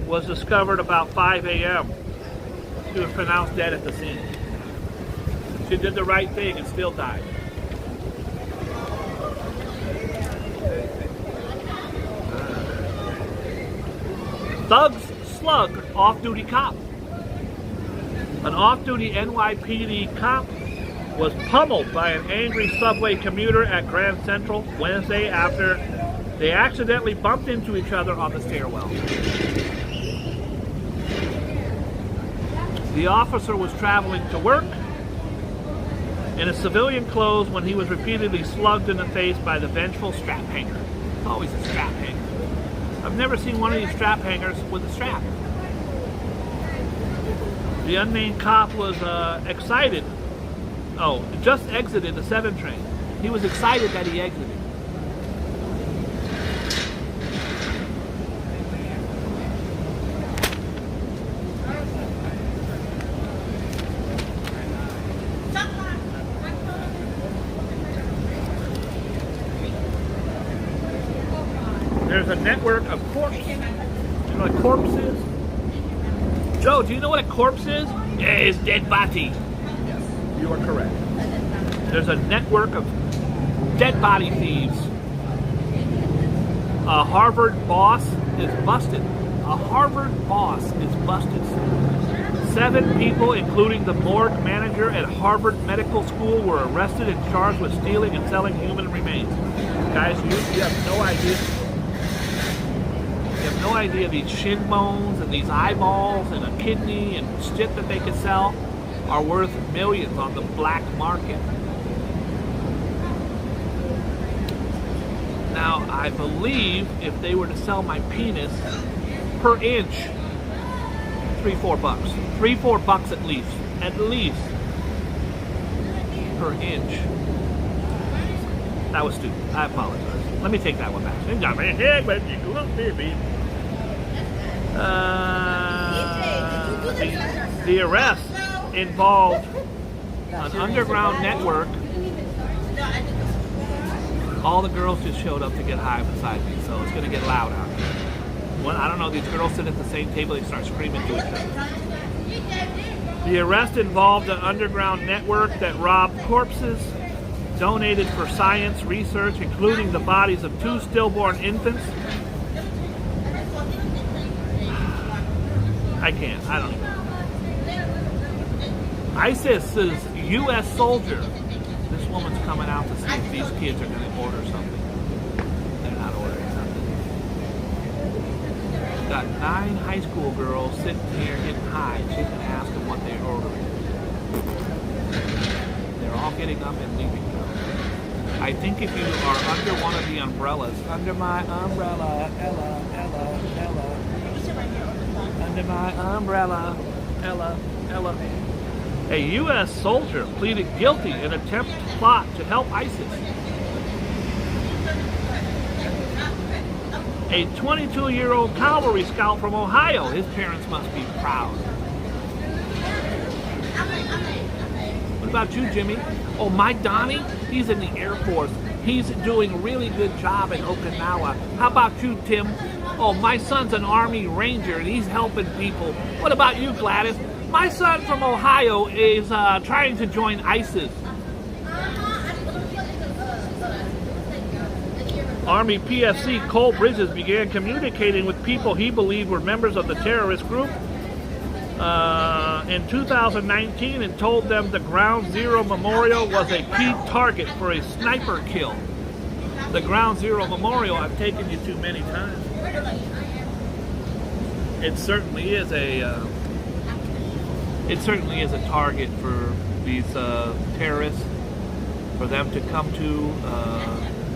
S1: was discovered about 5 a.m. She was pronounced dead at the scene. She did the right thing and still died. Thugs slug off-duty cop. An off-duty NYPD cop was pummeled by an angry subway commuter at Grand Central Wednesday after they accidentally bumped into each other on the stairwell. The officer was traveling to work in his civilian clothes when he was repeatedly slugged in the face by the vengeful strap hanger. It's always a strap hanger. I've never seen one of these strap hangers with a strap. The unnamed cop was excited. Oh, just exited the 7 train. He was excited that he exited. There's a network of corpses. You know what a corpse is? Joe, do you know what a corpse is? Yeah, it's dead body. Yes, you are correct. There's a network of dead body thieves. A Harvard boss is busted. A Harvard boss is busted. 7 people, including the morgue manager at Harvard Medical School, were arrested and charged with stealing and selling human remains. Guys, you have no idea. You have no idea these shin bones and these eyeballs and a kidney and shit that they could sell are worth millions on the black market. Now, I believe if they were to sell my penis per inch, $3-4. $3-4 at least. At least. Per inch. That was stupid. I apologize. Let me take that one back. The arrest involved an underground network. All the girls just showed up to get high beside me, so it's going to get loud out here. When, I don't know, these girls sit at the same table, they start screaming to each other. The arrest involved an underground network that robbed corpses, donated for science research, including the bodies of 2 stillborn infants. I can't. I don't know. ISIS's U.S. soldier. This woman's coming out to see if these kids are going to order something. They're not ordering something. Got 9 high school girls sitting here getting high. She's going to ask them what they're ordering. They're all getting up and leaving. I think if you are under one of the umbrellas, under my umbrella, Ella, Ella, Ella. Under my umbrella, Ella, Ella. A U.S. soldier pleaded guilty in an attempt to plot to help ISIS. A 22-year-old cavalry scout from Ohio. His parents must be proud. What about you, Jimmy? Oh, my Donnie? He's in the Air Force. He's doing a really good job in Okinawa. How about you, Tim? Oh, my son's an Army Ranger and he's helping people. What about you, Gladys? My son from Ohio is trying to join ISIS. Army PFC Cole Bridges began communicating with people he believed were members of the terrorist group in 2019 and told them the Ground Zero Memorial was a key target for a sniper kill. The Ground Zero Memorial I've taken you to many times. It certainly is a target for these terrorists, for them to come to.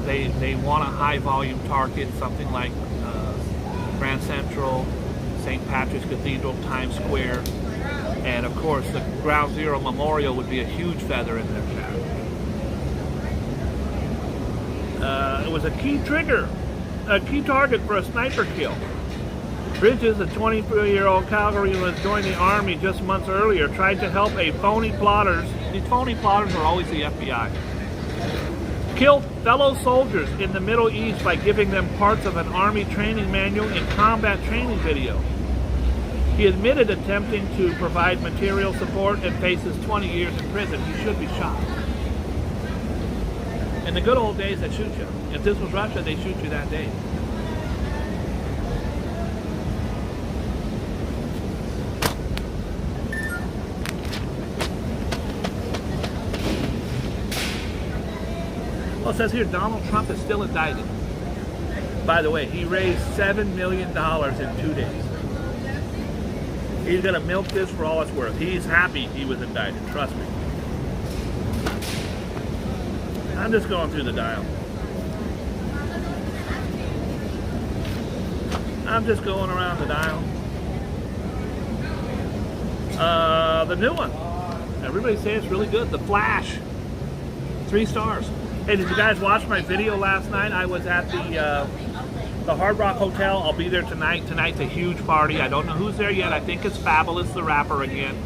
S1: They want a high volume target, something like Grand Central, St. Patrick's Cathedral, Times Square, and of course the Ground Zero Memorial would be a huge feather in their cap. It was a key target for a sniper kill. Bridges, a 23-year-old cavalry who has joined the Army just months earlier, tried to help a phony plotters. These phony plotters are always the FBI. Killed fellow soldiers in the Middle East by giving them parts of an Army training manual and combat training video. He admitted attempting to provide material support and faces 20 years in prison. He should be shot. In the good old days, they shoot you. If this was Russia, they shoot you that day. Well, it says here Donald Trump is still indicted. By the way, he raised $7 million in 2 days. He's gonna milk this for all it's worth. He's happy he was indicted, trust me. I'm just going through the dial. I'm just going around the dial. The new one. Everybody say it's really good. The Flash. 3 stars. Hey, did you guys watch my video last night? I was at the Hard Rock Hotel. I'll be there tonight. Tonight's a huge party. I don't know who's there yet. I think it's Fabulous the rapper again.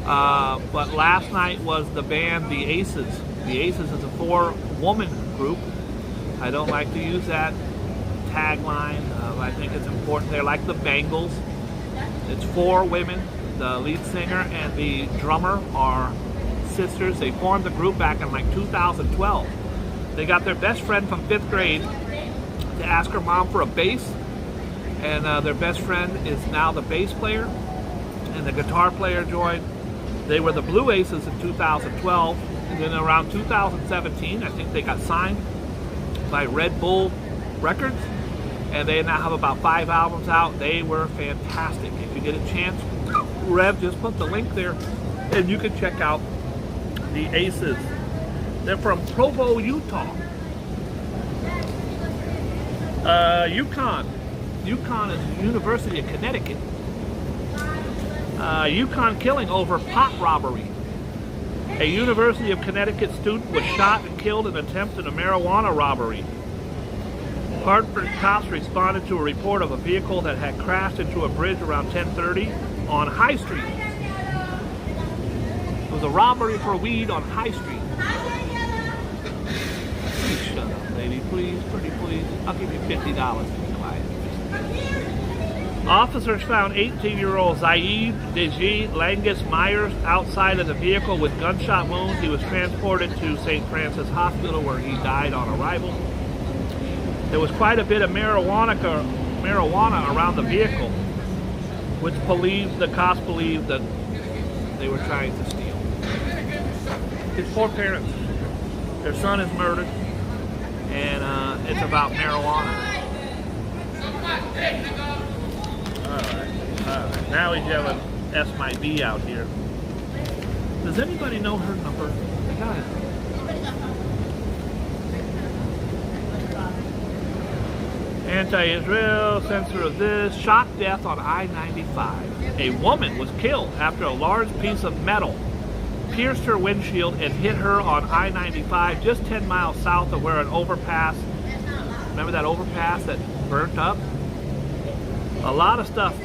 S1: But last night was the band The Aces. The Aces is a 4-woman group. I don't like to use that tagline. I think it's important. They're like the Bangles. It's 4 women. The lead singer and the drummer are sisters. They formed the group back in like 2012. They got their best friend from 5th grade to ask her mom for a bass, and their best friend is now the bass player, and the guitar player joined. They were the Blue Aces in 2012, and then around 2017, I think they got signed by Red Bull Records, and they now have about 5 albums out. They were fantastic. If you get a chance, Rev just put the link there, and you can check out the Aces. They're from Provo, Utah. UConn is the University of Connecticut. UConn killing over pot robbery. A University of Connecticut student was shot and killed in an attempt at a marijuana robbery. Hartford cops responded to a report of a vehicle that had crashed into a bridge around 10:30 on High Street. It was a robbery for weed on High Street. Please shut up, lady. Please, pretty please. I'll give you $50 if you quiet. Officers found 18-year-old Zaid Deji Langus Myers outside of the vehicle with gunshot wounds. He was transported to St. Francis Hospital where he died on arrival. There was quite a bit of marijuana around the vehicle, which the cops believed that they were trying to steal. His 4 parents, their son is murdered, and it's about marijuana. All right. Now he's yelling S my B out here. Does anybody know her number? I got it. Anti-Israel, censor of this, shock death on I-95. A woman was killed after a large piece of metal pierced her windshield and hit her on I-95 just 10 miles south of where an overpass, remember that overpass that burnt up? A lot of stuff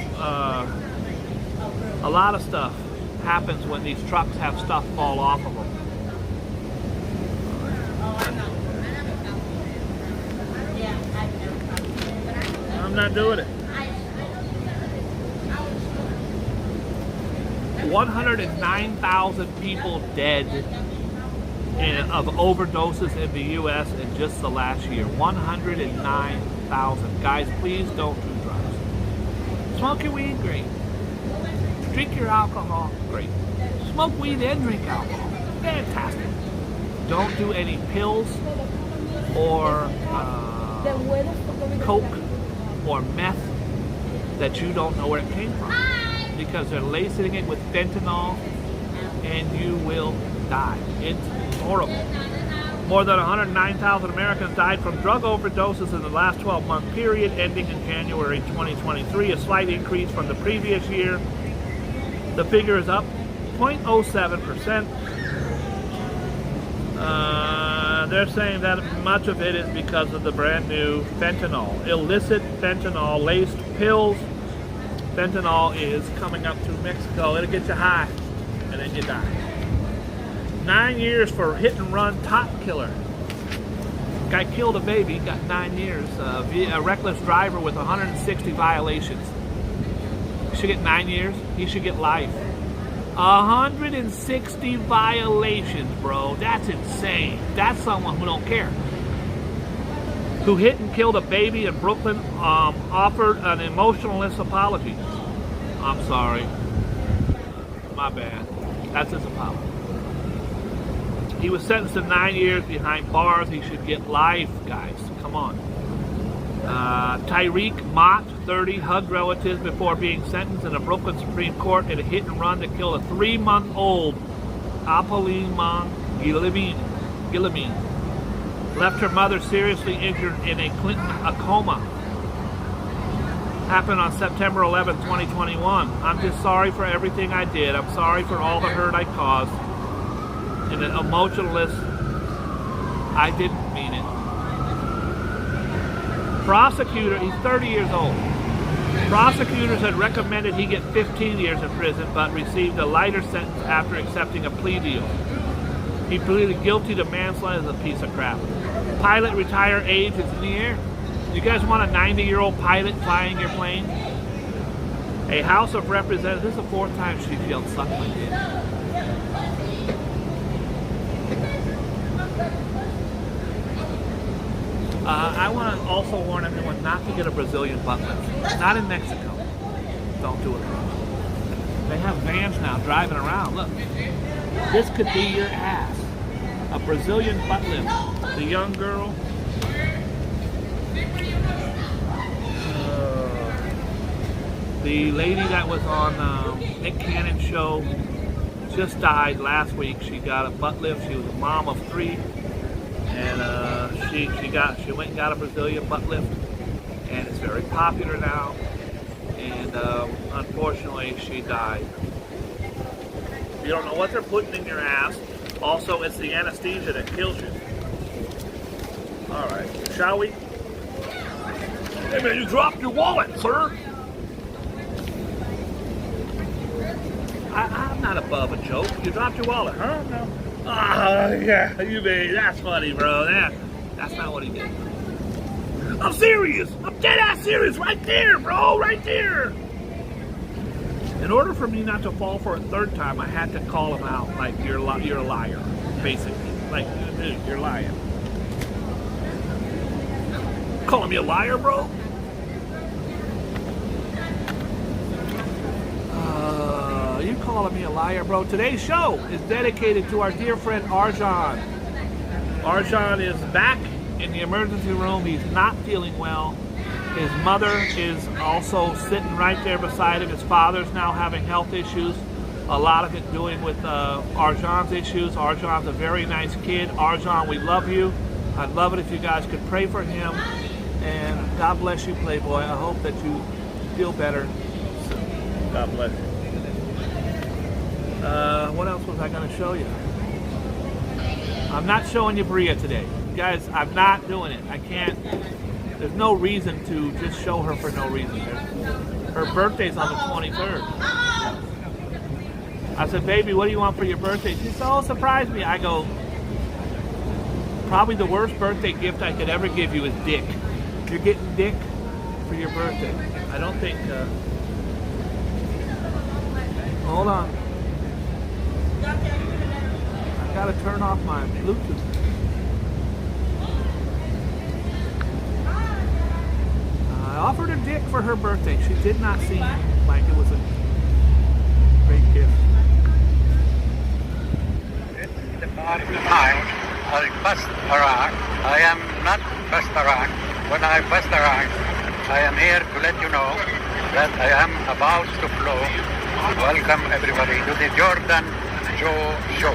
S1: happens when these trucks have stuff fall off of them. I'm not doing it. 109,000 people dead of overdoses in the U.S. in just the last year. 109,000. Guys, please don't do drugs. Smoke your weed, great. Drink your alcohol, great. Smoke weed and drink alcohol, fantastic. Don't do any pills or coke or meth that you don't know where it came from, because they're lacing it with fentanyl and you will die. It's horrible. More than 109,000 Americans died from drug overdoses in the last 12-month period ending in January 2023, a slight increase from the previous year. The figure is up 0.07%. They're saying that much of it is because of the brand new fentanyl. Illicit fentanyl laced pills. Fentanyl is coming up through Mexico. It'll get you high and then you die. 9 years for hit and run top killer. Guy killed a baby, got 9 years. A reckless driver with 160 violations. He should get 9 years. He should get life. 160 violations, bro. That's insane. That's someone who don't care. Who hit and killed a baby in Brooklyn, offered an emotionless apology. I'm sorry. My bad. That's his apology. He was sentenced to 9 years behind bars. He should get life, guys. Come on. Tyreek Mott, 30, hugged relatives before being sentenced in a Brooklyn Supreme Court in a hit and run that killed a 3-month-old Apolline Guillemine. Left her mother seriously injured in a coma. Happened on September 11, 2021. I'm just sorry for everything I did. I'm sorry for all the hurt I caused. In an emotionalist, I didn't mean it. Prosecutor, he's 30 years old. Prosecutors had recommended he get 15 years in prison, but received a lighter sentence after accepting a plea deal. He pleaded guilty to manslaughter. As a piece of crap. Pilot retire age is in the air. You guys want a 90-year-old pilot flying your plane? A House of Representatives. This is the 4th time she feels sucked my dick. I want to also warn everyone not to get a Brazilian butt lift. Not in Mexico. Don't do it. They have vans now driving around. Look. This could be your ass. A Brazilian butt lift. The young girl. The lady that was on Nick Cannon's show just died last week. She got a butt lift. She was a mom of 3. And she went and got a Brazilian butt lift, and it's very popular now. And unfortunately, she died. You don't know what they're putting in your ass. Also, it's the anesthesia that kills you. All right, shall we? Hey man, you dropped your wallet, sir. I'm not above a joke. You dropped your wallet, huh? No. Oh, yeah, you mean, that's funny, bro. That's not what he did. I'm serious. I'm dead-ass serious right there, bro, right there. In order for me not to fall for a 3rd time, I had to call him out like, you're a liar, basically. Like, dude, you're lying. Calling me a liar, bro? You calling me a liar, bro? Today's show is dedicated to our dear friend Arjan. Arjan is back in the emergency room. He's not feeling well. His mother is also sitting right there beside him. His father's now having health issues. A lot of it doing with Arjan's issues. Arjan's a very nice kid. Arjan, we love you. I'd love it if you guys could pray for him. And God bless you, Playboy. I hope that you feel better soon. God bless you. What else was I going to show you? I'm not showing you Bria today. Guys, I'm not doing it. I can't. There's no reason to just show her for no reason. Her birthday's on the 23rd. I said, baby, what do you want for your birthday? She said, oh, surprise me. I go, probably the worst birthday gift I could ever give you is dick. You're getting dick for your birthday. I don't think, hold on. I gotta turn off my Bluetooth. I offered her dick for her birthday. She did not seem like it was a great gift.
S4: Hi, I bust around. I am not bust around. When I bust around, I am here to let you know that I am about to flow. Welcome everybody to the Jordan Joe Show.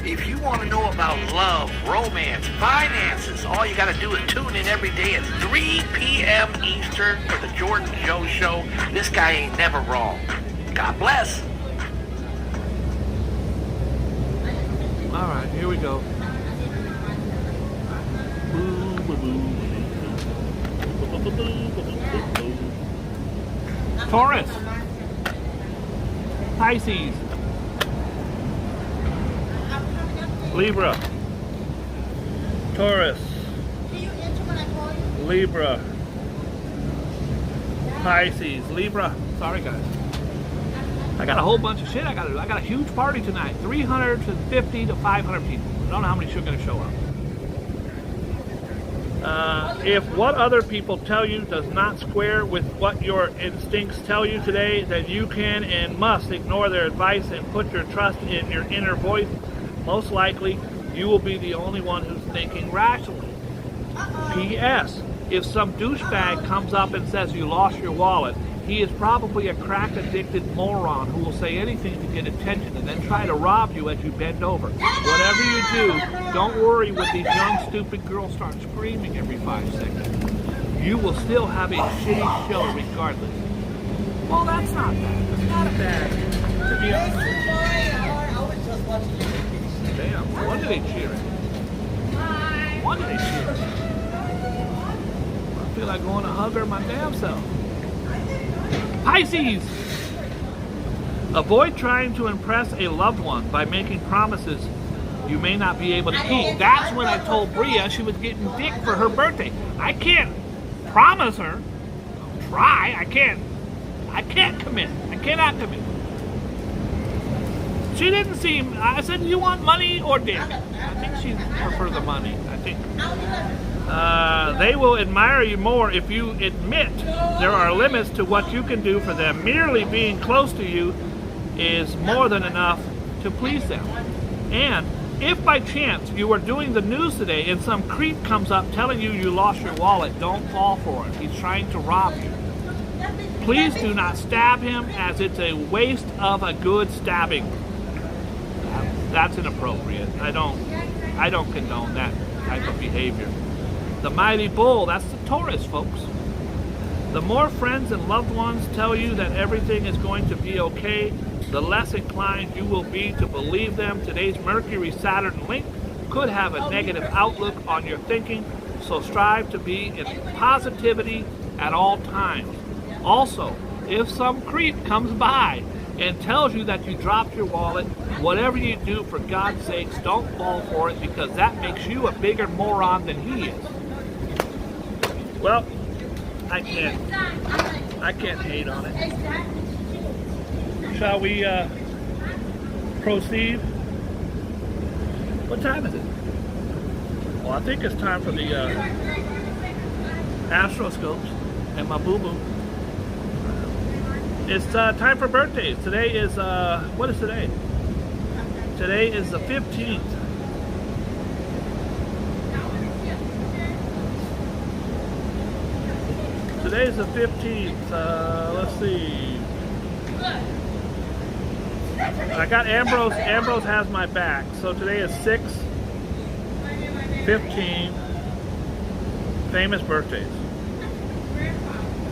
S5: If you want to know about love, romance, finances, all you got to do is tune in every day at 3 p.m. Eastern for the Jordan Joe Show. This guy ain't never wrong. God bless.
S1: All right, here we go. Taurus, Pisces, Libra, Taurus, Libra, Pisces, Libra. Sorry guys. I got a whole bunch of shit I gotta do. I got a huge party tonight. 350 to 500 people. I don't know how many are gonna show up. If what other people tell you does not square with what your instincts tell you today, then you can and must ignore their advice and put your trust in your inner voice. Most likely, you will be the only one who's thinking rationally. P.S. if some douchebag comes up and says you lost your wallet, he is probably a crack-addicted moron who will say anything to get attention and then try to rob you as you bend over. Whatever you do, don't worry when these young, stupid girls start screaming every 5 seconds. You will still have a shitty show regardless. Well, that's not bad. It's not bad, to be honest. Damn, what are they cheering? What are they cheering? I feel like going to hug her my damn self. Pisces! Avoid trying to impress a loved one by making promises you may not be able to keep. That's when I told Bria she was getting dick for her birthday. I can't promise her. I'll try. I can't commit. I cannot commit. She didn't seem, I said, you want money or dick? I think she prefer the money, I think. They will admire you more if you admit there are limits to what you can do for them. Merely being close to you is more than enough to please them. And if by chance you are doing the news today and some creep comes up telling you you lost your wallet, don't fall for it. He's trying to rob you. Please do not stab him, as it's a waste of a good stabbing. That's inappropriate. I don't condone that type of behavior. The mighty bull, that's the Taurus, folks. The more friends and loved ones tell you that everything is going to be okay, the less inclined you will be to believe them. Today's Mercury-Saturn link could have a negative outlook on your thinking, so strive to be in positivity at all times. Also, if some creep comes by and tells you that you dropped your wallet, whatever you do, for God's sakes, don't fall for it, because that makes you a bigger moron than he is. Well, I can't hate on it. Shall we proceed? What time is it? Well, I think it's time for the astroscopes and my boo-boo. It's time for birthdays. Today is, what is today? Today is the 15th. Today's the 15th. Let's see. I got Ambrose. Ambrose has my back. So today is 6/15. Famous birthdays.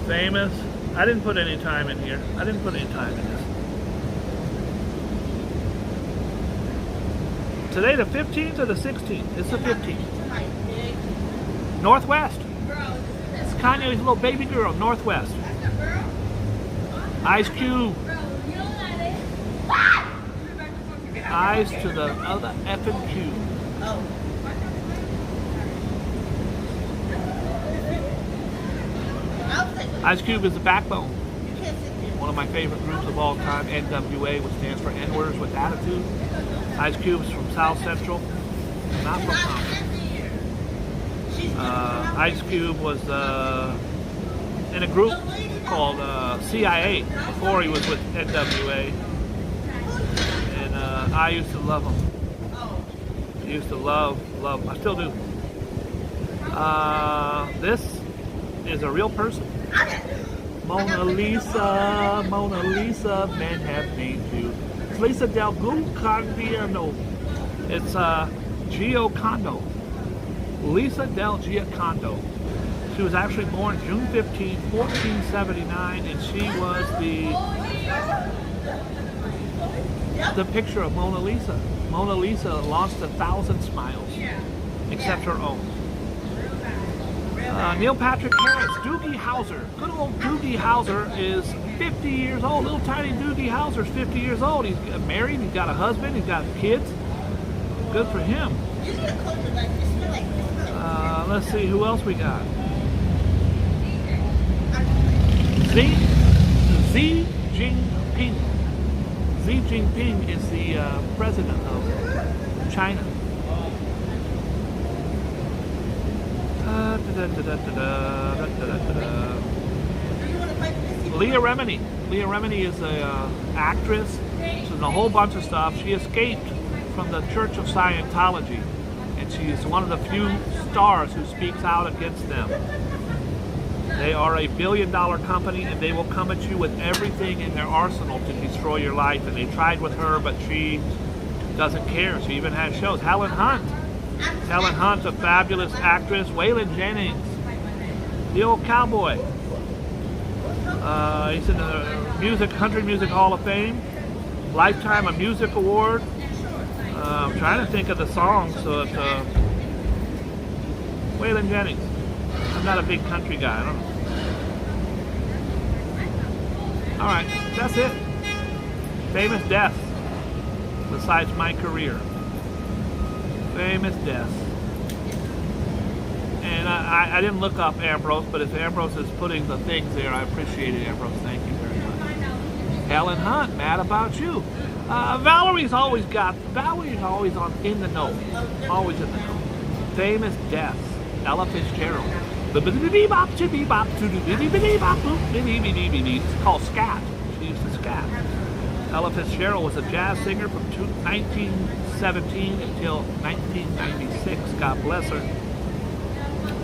S1: Famous. I didn't put any time in here. I didn't put any time in this. Today the 15th or the 16th? It's the 15th. Northwest. It's Kanye's little baby girl, Northwest. Ice Cube. Eyes to the other effing cube. Ice Cube is the backbone. One of my favorite groups of all time, NWA, which stands for N-Words with Attitude. Ice Cube's from South Central, not from Compton. Ice Cube was in a group called CIA before he was with NWA. And I used to love him. I used to love him. I still do. This is a real person. Mona Lisa, men have named you. It's Lisa Del Giocondo. It's Giocondo. Lisa Del Giocondo. She was actually born June 15, 1479, and she was the picture of Mona Lisa. Mona Lisa lost 1,000 smiles, except her own. Neil Patrick Harris, Doogie Howser. Good old Doogie Howser is 50 years old. Little tiny Doogie Howser's 50 years old. He's married, he's got a husband, he's got kids. Good for him. Let's see who else we got. Xi Jinping. Xi Jinping is the president of China. Leah Remini. Leah Remini is an actress. She's in a whole bunch of stuff. She escaped from the Church of Scientology and she is one of the few stars who speaks out against them. They are a billion-dollar company, and they will come at you with everything in their arsenal to destroy your life. And they tried with her, but she doesn't care. She even has shows. Helen Hunt, a fabulous actress. Waylon Jennings, the old cowboy. He's in the Country Music Hall of Fame. Lifetime a Music Award. I'm trying to think of the song. So it's Waylon Jennings. I'm not a big country guy. I don't know. All right, that's it. Famous deaths besides my career. Famous deaths. And I didn't look up Ambrose, but if Ambrose is putting the things there, I appreciate it, Ambrose. Thank you very much. Helen Hunt, mad about you. Valerie's always on in the know. Always in the know. Famous deaths. Ella Fitzgerald. It's called scat. She used to scat. Ella Fitzgerald was a jazz singer from 1917 until 1996. God bless her.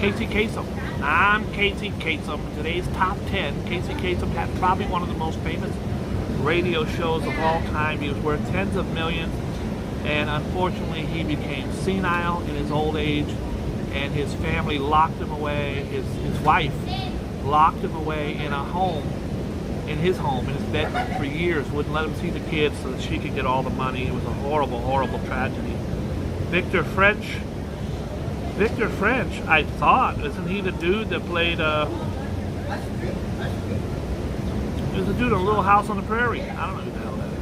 S1: Casey Kasem. I'm Casey Kasem. Today's top 10. Casey Kasem had probably one of the most famous radio shows of all time. He was worth tens of millions, and unfortunately he became senile in his old age, and his family locked him away. His wife locked him away in a home, in his bedroom for years, wouldn't let him see the kids so that she could get all the money. It was a horrible, horrible tragedy. Victor French, I thought, isn't he the dude that played, there's a dude in Little House on the Prairie. I don't know who the hell that is.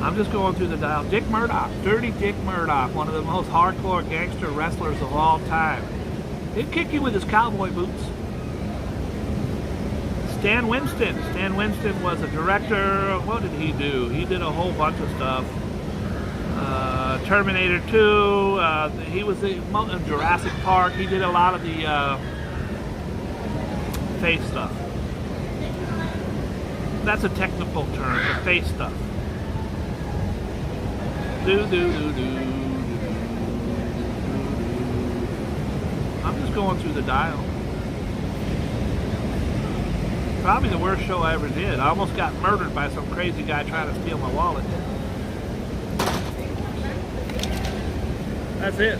S1: I'm just going through the dial. Dick Murdoch, Dirty Dick Murdoch, one of the most hardcore gangster wrestlers of all time. He'd kick you with his cowboy boots. Stan Winston was a director. What did he do? He did a whole bunch of stuff. Terminator 2. He was in Jurassic Park. He did a lot of the face stuff. That's a technical term, the face stuff. I'm just going through the dial. Probably the worst show I ever did. I almost got murdered by some crazy guy trying to steal my wallet. That's it.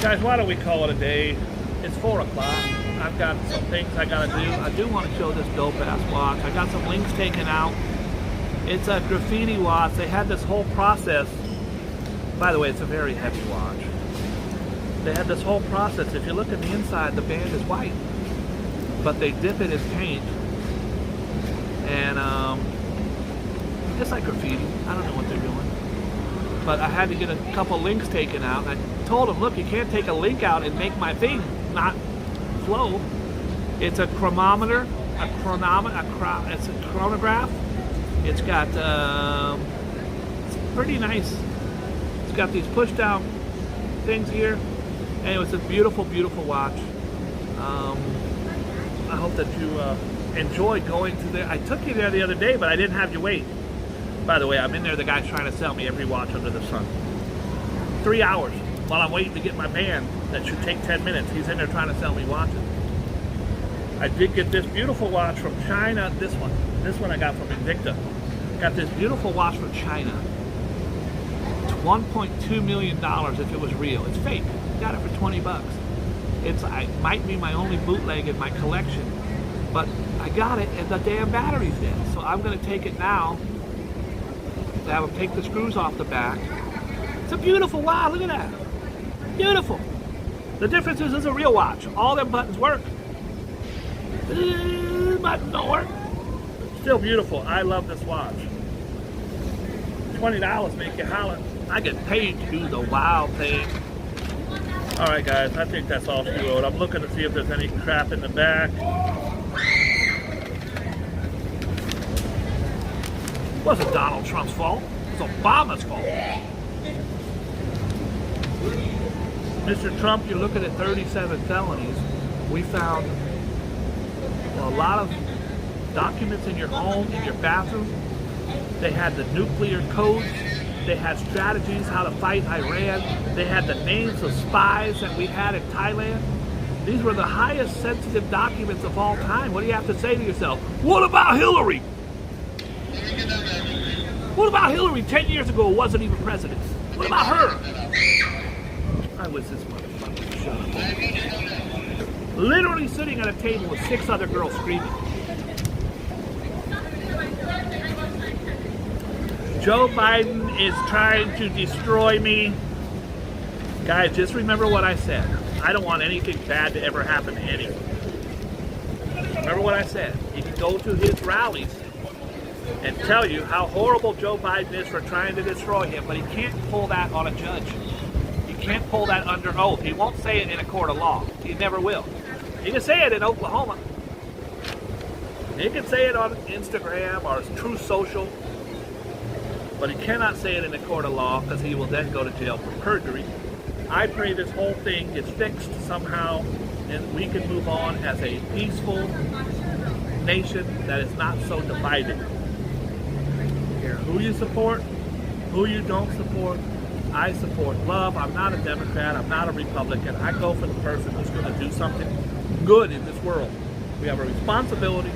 S1: Guys, why don't we call it a day? It's 4 o'clock. I've got some things I gotta do. I do want to show this dope ass watch. I got some links taken out. It's a graffiti watch. They had this whole process. By the way, it's a very heavy watch. They had this whole process. If you look at the inside, the band is white, but they dip it in paint, and it's like graffiti. I don't know what they're doing, but I had to get a couple links taken out. And I told them, look, you can't take a link out and make my thing not flow. It's a chronometer, it's a chronograph. It's got it's pretty nice. It's got these push down things here. And it was a beautiful, beautiful watch. I hope that you enjoyed going to there. I took you there the other day, but I didn't have you wait. By the way, I'm in there. The guy's trying to sell me every watch under the sun. 3 hours while I'm waiting to get my band that should take 10 minutes. He's in there trying to sell me watches. I did get this beautiful watch from China. This one I got from Invicta. Got this beautiful watch from China. It's $1.2 million if it was real. It's fake. Got it for 20 bucks. It might be my only bootleg in my collection, but I got it and the damn battery's dead. So I'm going to take it now. That will take the screws off the back. It's a beautiful watch. Look at that. Beautiful. The difference is it's a real watch. All them buttons work. Buttons don't work. Still beautiful. I love this watch. $20 make you holler. I get paid to do the wild thing. Alright guys, I think that's all she wrote. I'm looking to see if there's any crap in the back. It wasn't Donald Trump's fault. It was Obama's fault. Mr. Trump, you're looking at 37 felonies. We found a lot of documents in your home, in your bathroom. They had the nuclear codes. They had strategies how to fight Iran. They had the names of spies that we had in Thailand. These were the highest sensitive documents of all time. What do you have to say to yourself? What about Hillary? What about Hillary 10 years ago who wasn't even president? What about her? I wish this motherfucker would shut up. Literally sitting at a table with 6 other girls screaming. Joe Biden is trying to destroy me. Guys, just remember what I said. I don't want anything bad to ever happen to anyone. Remember what I said. He can go to his rallies and tell you how horrible Joe Biden is for trying to destroy him, but he can't pull that on a judge. He can't pull that under oath. He won't say it in a court of law. He never will. He can say it in Oklahoma. He can say it on Instagram or Truth Social, but he cannot say it in a court of law because he will then go to jail for perjury. I pray this whole thing gets fixed somehow and we can move on as a peaceful nation that is not so divided. Here, who you support, who you don't support. I support love. I'm not a Democrat. I'm not a Republican. I go for the person who's going to do something good in this world. We have a responsibility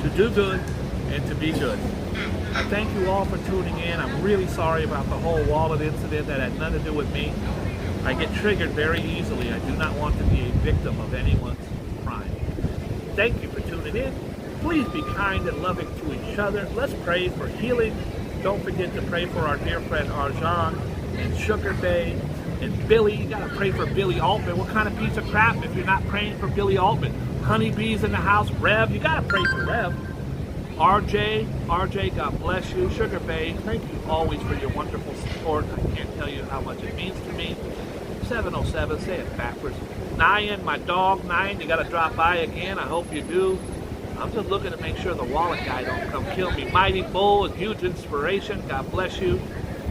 S1: to do good and to be good. I thank you all for tuning in. I'm really sorry about the whole wallet incident. That had nothing to do with me. I get triggered very easily. I do not want to be a victim of anyone's crime. Thank you for tuning in. Please be kind and loving to each other. Let's pray for healing. Don't forget to pray for our dear friend Arjan and Sugar Bay and Billy. You got to pray for Billy Altman. What kind of piece of crap if you're not praying for Billy Altman? Honeybees in the house. Rev, you got to pray for Rev. RJ, God bless you. Sugar Bay, thank you always for your wonderful support. I can't tell you how much it means to me. 707, say it backwards. Nyan, my dog, Nyan, you got to drop by again. I hope you do. I'm just looking to make sure the wallet guy don't come kill me. Mighty Bull, a huge inspiration. God bless you.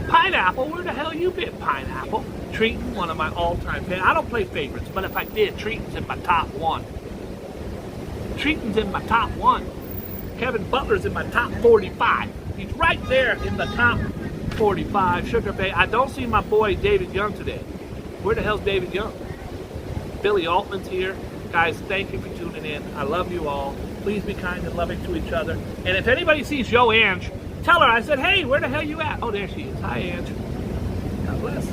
S1: Pineapple, where the hell you been, Pineapple? Treaton, one of my all-time favorites. I don't play favorites, but if I did, Treaton's in my top 1. Treaton's in my top 1. Kevin Butler's in my top 45. He's right there in the top 45. Sugar Bay. I don't see my boy David Young today. Where the hell's David Young? Billy Altman's here. Guys, thank you for tuning in. I love you all. Please be kind and loving to each other. And if anybody sees Joe Ange, tell her I said, hey, where the hell you at? Oh, there she is. Hi, Ange. God bless.